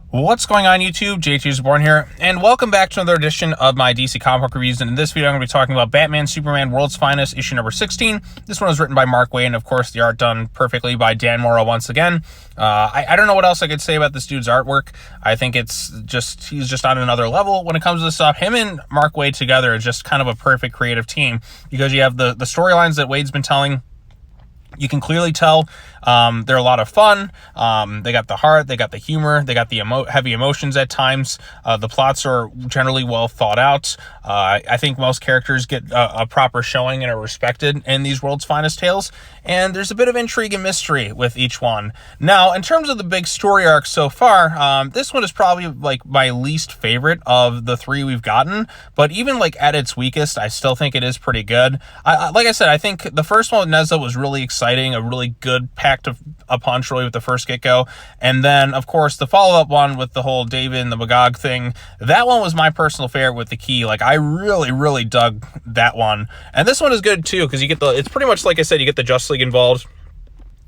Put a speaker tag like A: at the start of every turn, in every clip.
A: What's going on, YouTube? JTsborn here, and welcome back to another edition of my DC comic book reviews. And in this video, I'm going to be talking about Batman Superman World's Finest, issue number 16. This one was written by Mark Waid, and of course, the art done perfectly by Dan Mora once again. I don't know what else I could say about this dude's artwork. I think he's just on another level when it comes to this stuff. Him and Mark Waid together is just kind of a perfect creative team, because you have the storylines that Waid's been telling. You can clearly tell they're a lot of fun. They got the heart, they got the humor, they got the heavy emotions at times. The plots are generally well thought out. I think most characters get a proper showing and are respected in these World's Finest tales. And there's a bit of intrigue and mystery with each one. Now, in terms of the big story arc so far, this one is probably like my least favorite of the three we've gotten. But even like at its weakest, I still think it is pretty good. Like I said, I think the first one with Neza was really exciting, a really good packed a punch really with the first get-go. And then, of course, the follow-up one with the whole David and the Magog thing, that one was my personal favorite with the key. Like, I really dug that one. And this one is good, too, because you get it's pretty much, like I said, you get the Justice League involved.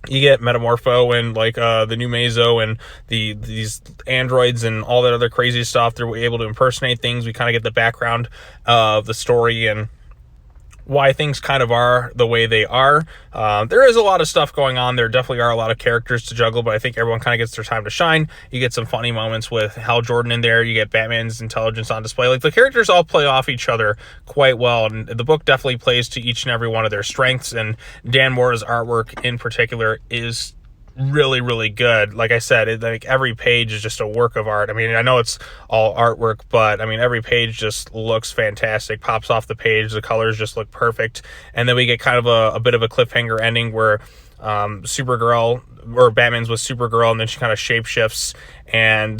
A: You get Metamorpho and like the Newmazo and these androids and all that other crazy stuff. They're able to impersonate things. We kind of get the background of the story and why things kind of are the way they are. There is a lot of stuff going on. There definitely are a lot of characters to juggle, but I think everyone kind of gets their time to shine. You get some funny moments with Hal Jordan in there. You get Batman's intelligence on display. Like, the characters all play off each other quite well, and the book definitely plays to each and every one of their strengths, and Dan Mora's artwork in particular is really good. Like I said, like every page is just a work of art. I mean, I know it's all artwork, but I mean, every page just looks fantastic, pops off the page. The colors just look perfect. And then we get kind of a bit of a cliffhanger ending where Supergirl, or Batman's with Supergirl, and then she kind of shapeshifts, and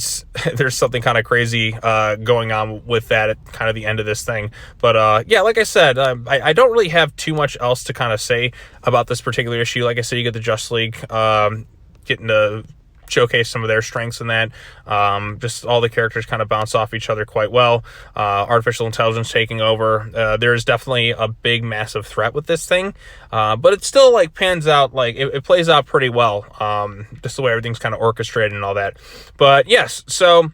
A: there's something kind of crazy going on with that at kind of the end of this thing. But yeah, like I said, I don't really have too much else to kind of say about this particular issue. Like I said, you get the Justice League getting to showcase some of their strengths in that. Just all the characters kind of bounce off each other quite well. Artificial intelligence taking over. There's definitely a big, massive threat with this thing, but it still like pans out, like it plays out pretty well. Just the way everything's kind of orchestrated and all that. But yes, so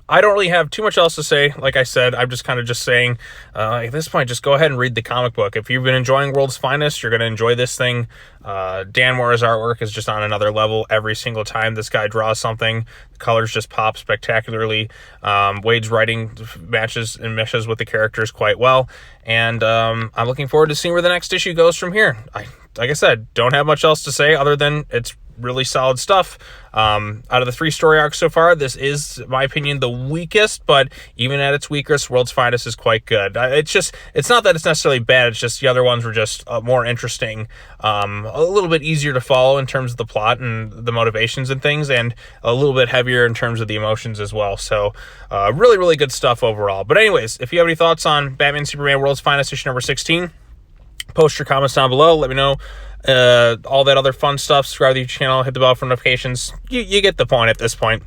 A: I don't really have too much else to say. Like I said, I'm just kind of saying, at this point, just go ahead and read the comic book. If you've been enjoying World's Finest, you're going to enjoy this thing. Dan Mora's artwork is just on another level every single time this guy draws something. The colors just pop spectacularly. Waid's writing matches and meshes with the characters quite well. And I'm looking forward to seeing where the next issue goes from here. Like I said, don't have much else to say other than it's really solid stuff. Out of the three story arcs so far, this is, in my opinion, the weakest, but even at its weakest, World's Finest is quite good. It's not that it's necessarily bad, it's just the other ones were just more interesting, a little bit easier to follow in terms of the plot and the motivations and things, and a little bit heavier in terms of the emotions as well. So really good stuff overall. But anyways, if you have any thoughts on Batman Superman World's Finest issue number 16, post your comments down below. Let me know. All that other fun stuff. Subscribe to the channel, hit the bell for notifications. You get the point at this point.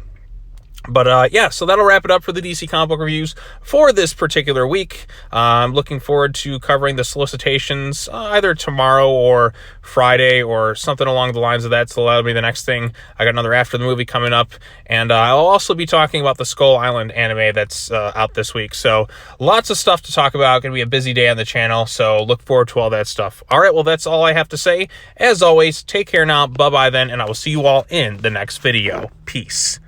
A: But yeah, so that'll wrap it up for the DC comic book reviews for this particular week. I'm looking forward to covering the solicitations either tomorrow or Friday or something along the lines of that. So that'll be the next thing. I got another After the Movie coming up, and I'll also be talking about the Skull Island anime that's out this week. So lots of stuff to talk about. Gonna be a busy day on the channel, so look forward to all that stuff. All right, well, that's all I have to say. As always, take care now. Bye-bye then, and I will see you all in the next video. Peace.